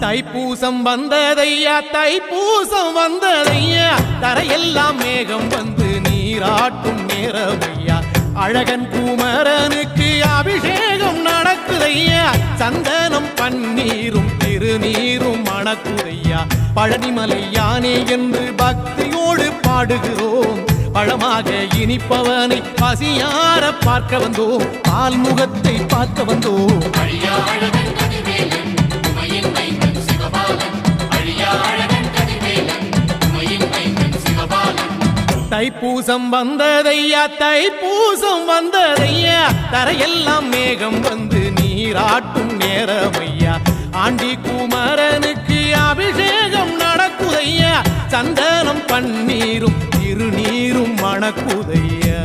தைப்பூசம் வந்ததையா தைப்பூசம் வந்ததையா தரையெல்லாம் மேகம் வந்து நீராட்டும் நேரமையா அழகன் குமரனுக்கு அபிஷேகம் நடக்குதையா சந்தனம் பன்னீரும் திருநீரும் மணக்குதையா பழனிமலை யானே என்று பக்தியோடு பாடுகிறோம் பழமாக இனிப்பவனை பசியார பார்க்க வந்தோம் பால்முகத்தை பார்க்க வந்தோம் தைப்பூசம் வந்ததையா தைப்பூசம் வந்ததையா தரையெல்லாம் மேகம் வந்து நீராட்டும் நேரமையா ஆண்டி குமரனுக்கு அபிஷேகம் நடக்குதையா சந்தனம் பன்னீரும் திருநீரும் மணக்குதையா